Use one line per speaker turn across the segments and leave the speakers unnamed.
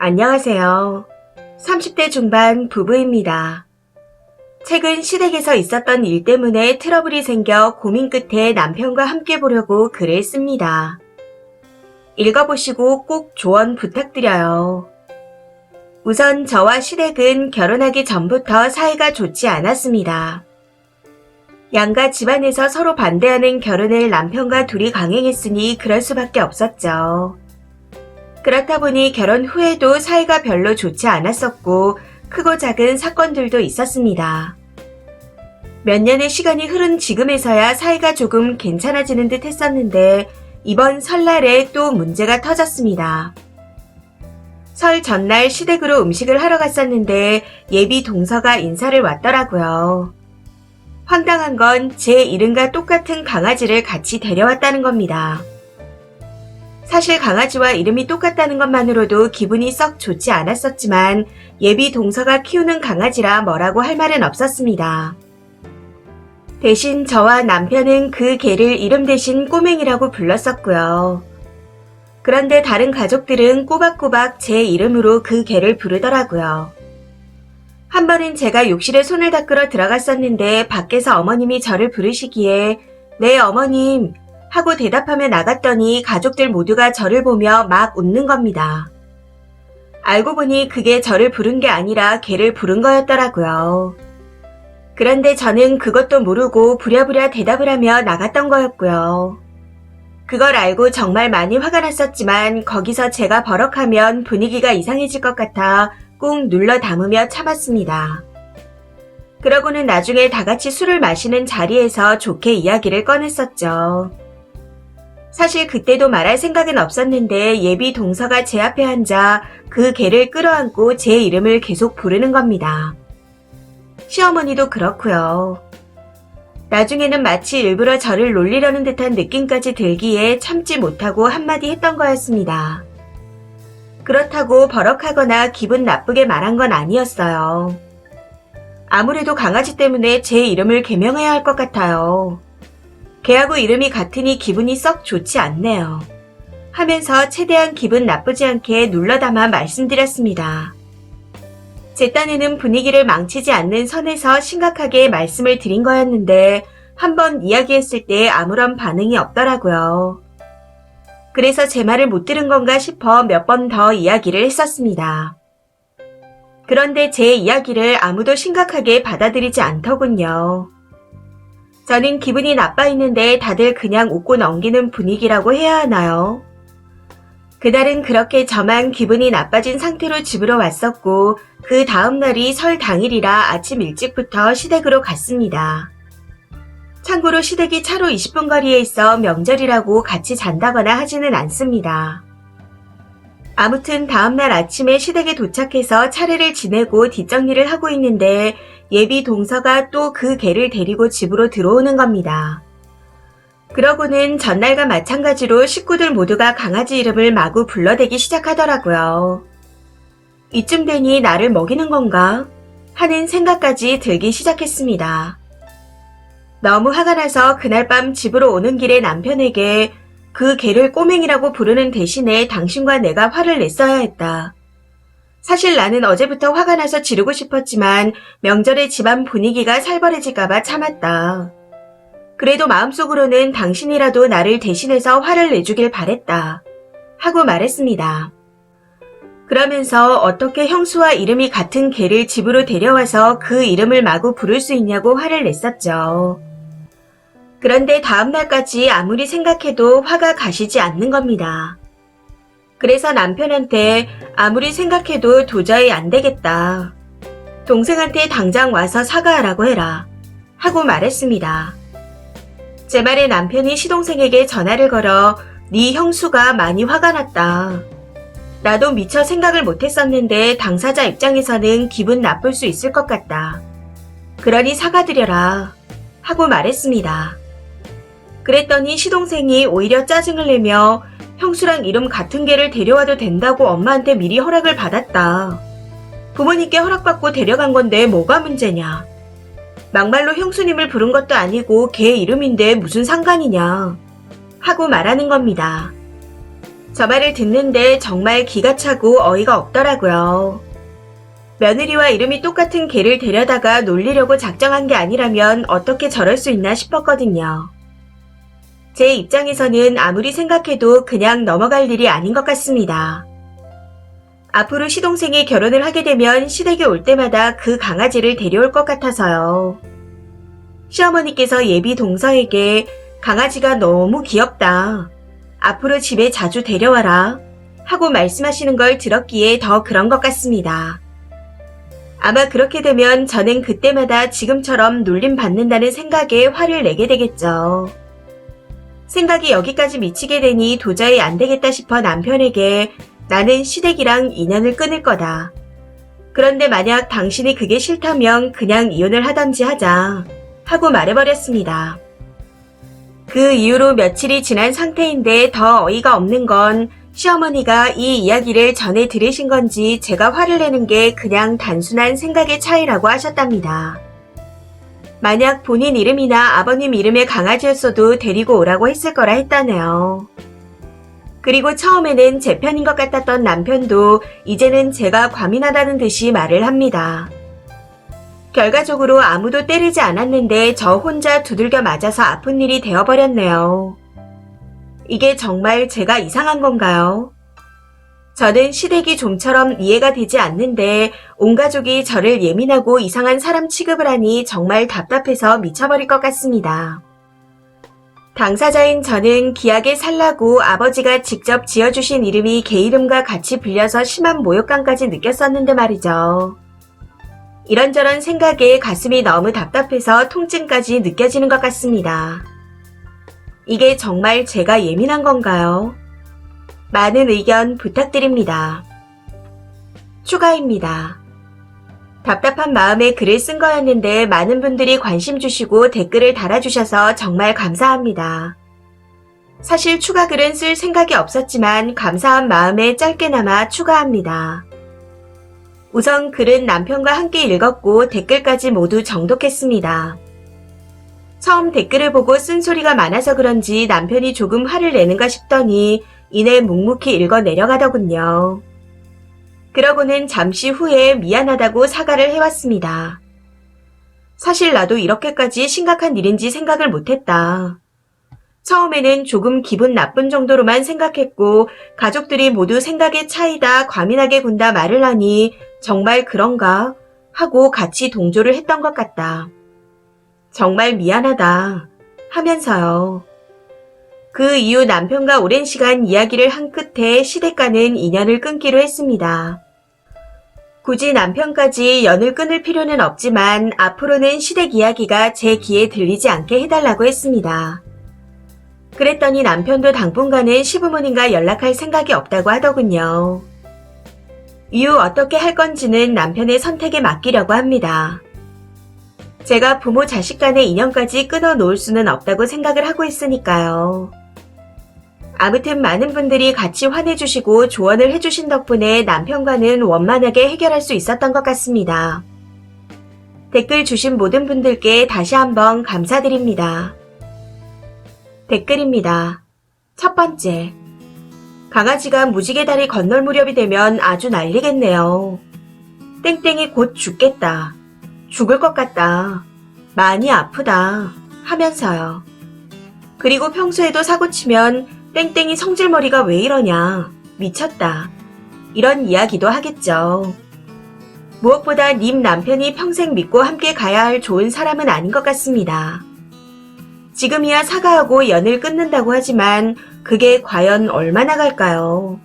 안녕하세요. 30대 중반 부부입니다. 최근 시댁에서 있었던 일 때문에 트러블이 생겨 고민 끝에 남편과 함께 보려고 글을 씁니다. 읽어보시고 꼭 조언 부탁드려요. 우선 저와 시댁은 결혼하기 전부터 사이가 좋지 않았습니다. 양가 집안에서 서로 반대하는 결혼을 남편과 둘이 강행했으니 그럴 수밖에 없었죠. 그렇다 보니 결혼 후에도 사이가 별로 좋지 않았었고 크고 작은 사건들도 있었습니다. 몇 년의 시간이 흐른 지금에서야 사이가 조금 괜찮아지는 듯 했었는데 이번 설날에 또 문제가 터졌습니다. 설 전날 시댁으로 음식을 하러 갔었는데 예비 동서가 인사를 왔더라고요. 황당한 건 제 이름과 똑같은 강아지를 같이 데려왔다는 겁니다. 사실 강아지와 이름이 똑같다는 것만으로도 기분이 썩 좋지 않았었지만 예비 동서가 키우는 강아지라 뭐라고 할 말은 없었습니다. 대신 저와 남편은 그 개를 이름 대신 꼬맹이라고 불렀었고요. 그런데 다른 가족들은 꼬박꼬박 제 이름으로 그 개를 부르더라고요. 한 번은 제가 욕실에 손을 닦으러 들어갔었는데 밖에서 어머님이 저를 부르시기에 "네 어머님" 하고 대답하며 나갔더니 가족들 모두가 저를 보며 막 웃는 겁니다. 알고 보니 그게 저를 부른 게 아니라 개를 부른 거였더라고요. 그런데 저는 그것도 모르고 부랴부랴 대답을 하며 나갔던 거였고요. 그걸 알고 정말 많이 화가 났었지만 거기서 제가 버럭하면 분위기가 이상해질 것 같아 꾹 눌러 담으며 참았습니다. 그러고는 나중에 다 같이 술을 마시는 자리에서 좋게 이야기를 꺼냈었죠. 사실 그때도 말할 생각은 없었는데 예비 동서가 제 앞에 앉아 그 개를 끌어안고 제 이름을 계속 부르는 겁니다. 시어머니도 그렇고요. 나중에는 마치 일부러 저를 놀리려는 듯한 느낌까지 들기에 참지 못하고 한마디 했던 거였습니다. 그렇다고 버럭하거나 기분 나쁘게 말한 건 아니었어요. 아무래도 강아지 때문에 제 이름을 개명해야 할 것 같아요. 개하고 이름이 같으니 기분이 썩 좋지 않네요. 하면서 최대한 기분 나쁘지 않게 눌러담아 말씀드렸습니다. 제 딴에는 분위기를 망치지 않는 선에서 심각하게 말씀을 드린 거였는데 한번 이야기했을 때 아무런 반응이 없더라고요. 그래서 제 말을 못 들은 건가 싶어 몇 번 더 이야기를 했었습니다. 그런데 제 이야기를 아무도 심각하게 받아들이지 않더군요. 저는 기분이 나빠 있는데 다들 그냥 웃고 넘기는 분위기라고 해야 하나요? 그날은 그렇게 저만 기분이 나빠진 상태로 집으로 왔었고 그 다음 날이 설 당일이라 아침 일찍부터 시댁으로 갔습니다. 참고로 시댁이 차로 20분 거리에 있어 명절이라고 같이 잔다거나 하지는 않습니다. 아무튼 다음날 아침에 시댁에 도착해서 차례를 지내고 뒷정리를 하고 있는데 예비 동서가 또 그 개를 데리고 집으로 들어오는 겁니다. 그러고는 전날과 마찬가지로 식구들 모두가 강아지 이름을 마구 불러대기 시작하더라고요. 이쯤 되니 나를 먹이는 건가? 하는 생각까지 들기 시작했습니다. 너무 화가 나서 그날 밤 집으로 오는 길에 남편에게 그 개를 꼬맹이라고 부르는 대신에 당신과 내가 화를 냈어야 했다. 사실 나는 어제부터 화가 나서 지르고 싶었지만 명절에 집안 분위기가 살벌해질까봐 참았다. 그래도 마음속으로는 당신이라도 나를 대신해서 화를 내주길 바랬다. 하고 말했습니다. 그러면서 어떻게 형수와 이름이 같은 개를 집으로 데려와서 그 이름을 마구 부를 수 있냐고 화를 냈었죠. 그런데 다음날까지 아무리 생각해도 화가 가시지 않는 겁니다. 그래서 남편한테 아무리 생각해도 도저히 안 되겠다. 동생한테 당장 와서 사과하라고 해라. 하고 말했습니다. 제 말에 남편이 시동생에게 전화를 걸어 네 형수가 많이 화가 났다. 나도 미처 생각을 못했었는데 당사자 입장에서는 기분 나쁠 수 있을 것 같다. 그러니 사과드려라. 하고 말했습니다. 그랬더니 시동생이 오히려 짜증을 내며 형수랑 이름 같은 개를 데려와도 된다고 엄마한테 미리 허락을 받았다. 부모님께 허락받고 데려간 건데 뭐가 문제냐. 막말로 형수님을 부른 것도 아니고 개 이름인데 무슨 상관이냐. 하고 말하는 겁니다. 저 말을 듣는데 정말 기가 차고 어이가 없더라고요. 며느리와 이름이 똑같은 개를 데려다가 놀리려고 작정한 게 아니라면 어떻게 저럴 수 있나 싶었거든요. 제 입장에서는 아무리 생각해도 그냥 넘어갈 일이 아닌 것 같습니다. 앞으로 시동생이 결혼을 하게 되면 시댁에 올 때마다 그 강아지를 데려올 것 같아서요. 시어머니께서 예비 동서에게 강아지가 너무 귀엽다. 앞으로 집에 자주 데려와라. 하고 말씀하시는 걸 들었기에 더 그런 것 같습니다. 아마 그렇게 되면 저는 그때마다 지금처럼 놀림받는다는 생각에 화를 내게 되겠죠. 생각이 여기까지 미치게 되니 도저히 안 되겠다 싶어 남편에게 나는 시댁이랑 인연을 끊을 거다. 그런데 만약 당신이 그게 싫다면 그냥 이혼을 하던지 하자. 하고 말해버렸습니다. 그 이후로 며칠이 지난 상태인데 더 어이가 없는 건 시어머니가 이 이야기를 전해 들으신 건지 제가 화를 내는 게 그냥 단순한 생각의 차이라고 하셨답니다. 만약 본인 이름이나 아버님 이름의 강아지였어도 데리고 오라고 했을 거라 했다네요. 그리고 처음에는 제 편인 것 같았던 남편도 이제는 제가 과민하다는 듯이 말을 합니다. 결과적으로 아무도 때리지 않았는데 저 혼자 두들겨 맞아서 아픈 일이 되어버렸네요. 이게 정말 제가 이상한 건가요? 저는 시댁이 좀처럼 이해가 되지 않는데 온 가족이 저를 예민하고 이상한 사람 취급을 하니 정말 답답해서 미쳐버릴 것 같습니다. 당사자인 저는 기하게 살라고 아버지가 직접 지어주신 이름이 개 이름과 같이 불려서 심한 모욕감까지 느꼈었는데 말이죠. 이런저런 생각에 가슴이 너무 답답해서 통증까지 느껴지는 것 같습니다. 이게 정말 제가 예민한 건가요? 많은 의견 부탁드립니다. 추가입니다. 답답한 마음에 글을 쓴 거였는데 많은 분들이 관심 주시고 댓글을 달아주셔서 정말 감사합니다. 사실 추가 글은 쓸 생각이 없었지만 감사한 마음에 짧게나마 추가합니다. 우선 글은 남편과 함께 읽었고 댓글까지 모두 정독했습니다. 처음 댓글을 보고 쓴소리가 많아서 그런지 남편이 조금 화를 내는가 싶더니 이내 묵묵히 읽어 내려가더군요. 그러고는 잠시 후에 미안하다고 사과를 해왔습니다. 사실 나도 이렇게까지 심각한 일인지 생각을 못했다. 처음에는 조금 기분 나쁜 정도로만 생각했고 가족들이 모두 생각의 차이다 과민하게 군다 말을 하니 정말 그런가 하고 같이 동조를 했던 것 같다. 정말 미안하다 하면서요. 그 이후 남편과 오랜 시간 이야기를 한 끝에 시댁과는 인연을 끊기로 했습니다. 굳이 남편까지 연을 끊을 필요는 없지만 앞으로는 시댁 이야기가 제 귀에 들리지 않게 해달라고 했습니다. 그랬더니 남편도 당분간은 시부모님과 연락할 생각이 없다고 하더군요. 이후 어떻게 할 건지는 남편의 선택에 맡기려고 합니다. 제가 부모 자식 간의 인연까지 끊어놓을 수는 없다고 생각을 하고 있으니까요. 아무튼 많은 분들이 같이 환해주시고 조언을 해주신 덕분에 남편과는 원만하게 해결할 수 있었던 것 같습니다. 댓글 주신 모든 분들께 다시 한번 감사드립니다. 댓글입니다. 첫 번째. 강아지가 무지개 다리 건널 무렵이 되면 아주 난리겠네요. 땡땡이 곧 죽겠다. 죽을 것 같다. 많이 아프다. 하면서요. 그리고 평소에도 사고치면 땡땡이 성질머리가 왜 이러냐. 미쳤다. 이런 이야기도 하겠죠. 무엇보다 님 남편이 평생 믿고 함께 가야 할 좋은 사람은 아닌 것 같습니다. 지금이야 사과하고 연을 끊는다고 하지만 그게 과연 얼마나 갈까요?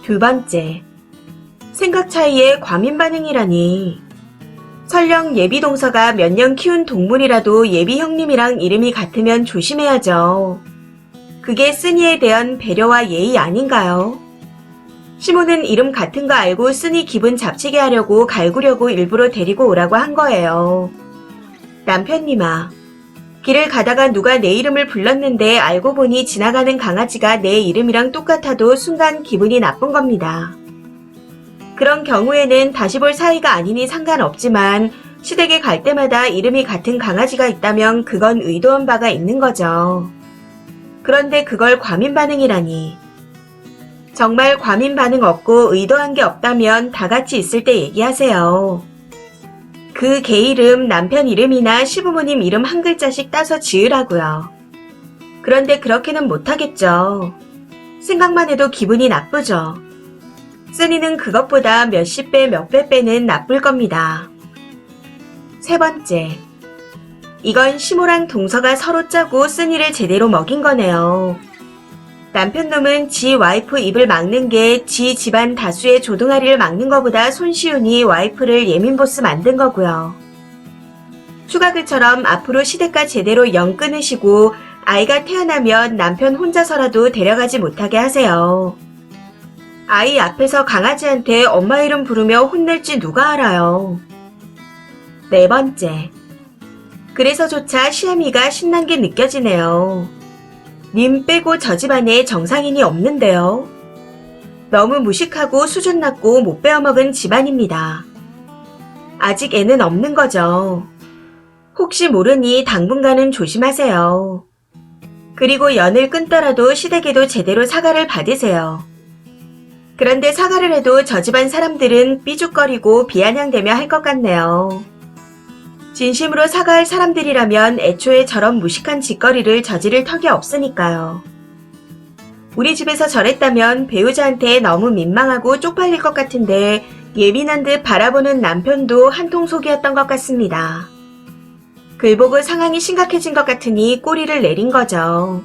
두 번째. 생각 차이에 과민 반응이라니. 설령 예비 동서가 몇 년 키운 동물이라도 예비 형님이랑 이름이 같으면 조심해야죠. 그게 쓰니에 대한 배려와 예의 아닌가요? 시모는 이름 같은 거 알고 쓰니 기분 잡치게 하려고 갈구려고 일부러 데리고 오라고 한 거예요. 남편님아, 길을 가다가 누가 내 이름을 불렀는데 알고 보니 지나가는 강아지가 내 이름이랑 똑같아도 순간 기분이 나쁜 겁니다. 그런 경우에는 다시 볼 사이가 아니니 상관없지만 시댁에 갈 때마다 이름이 같은 강아지가 있다면 그건 의도한 바가 있는 거죠. 그런데 그걸 과민 반응이라니. 정말 과민 반응 없고 의도한 게 없다면 다 같이 있을 때 얘기하세요. 그 개 이름, 남편 이름이나 시부모님 이름 한 글자씩 따서 지으라고요. 그런데 그렇게는 못하겠죠. 생각만 해도 기분이 나쁘죠. 쓰니는 그것보다 몇십 배, 몇 배 빼는 나쁠 겁니다. 세 번째. 이건 시모랑 동서가 서로 짜고 쓰니를 제대로 먹인 거네요. 남편 놈은 지 와이프 입을 막는 게 지 집안 다수의 조동아리를 막는 것보다 손쉬우니 와이프를 예민보스 만든 거고요. 추가 글처럼 앞으로 시댁과 제대로 연 끊으시고 아이가 태어나면 남편 혼자서라도 데려가지 못하게 하세요. 아이 앞에서 강아지한테 엄마 이름 부르며 혼낼지 누가 알아요. 네 번째. 그래서조차 시애미가 신난 게 느껴지네요. 님 빼고 저 집안에 정상인이 없는데요. 너무 무식하고 수준 낮고 못 배워먹은 집안입니다. 아직 애는 없는 거죠. 혹시 모르니 당분간은 조심하세요. 그리고 연을 끊더라도 시댁에도 제대로 사과를 받으세요. 그런데 사과를 해도 저 집안 사람들은 삐죽거리고 비아냥대며 할 것 같네요. 진심으로 사과할 사람들이라면 애초에 저런 무식한 짓거리를 저지를 턱이 없으니까요. 우리 집에서 저랬다면 배우자한테 너무 민망하고 쪽팔릴 것 같은데 예민한 듯 바라보는 남편도 한통 속이었던 것 같습니다. 글 보고 상황이 심각해진 것 같으니 꼬리를 내린 거죠.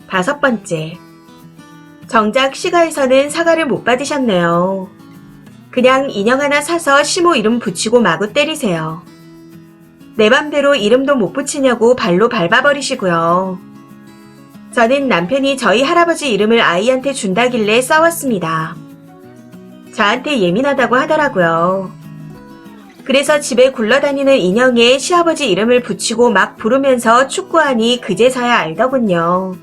다섯 번째. 정작 시가에서는 사과를 못 받으셨네요. 그냥 인형 하나 사서 시모 이름 붙이고 마구 때리세요. 내 맘대로 이름도 못 붙이냐고 발로 밟아버리시고요. 저는 남편이 저희 할아버지 이름을 아이한테 준다길래 싸웠습니다. 저한테 예민하다고 하더라고요. 그래서 집에 굴러다니는 인형에 시아버지 이름을 붙이고 막 부르면서 축구하니 그제서야 알더군요.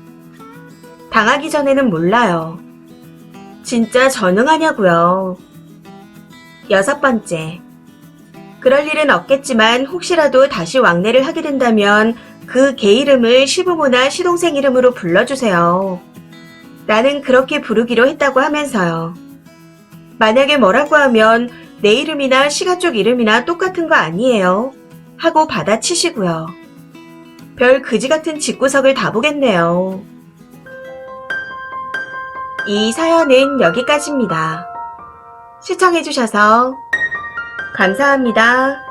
당하기 전에는 몰라요. 진짜 전능하냐고요. 여섯 번째. 그럴 일은 없겠지만 혹시라도 다시 왕래를 하게 된다면 그 개 이름을 시부모나 시동생 이름으로 불러주세요. 나는 그렇게 부르기로 했다고 하면서요. 만약에 뭐라고 하면 내 이름이나 시가 쪽 이름이나 똑같은 거 아니에요? 하고 받아치시고요. 별 그지 같은 집구석을 다 보겠네요. 이 사연은 여기까지입니다. 시청해주셔서 감사합니다.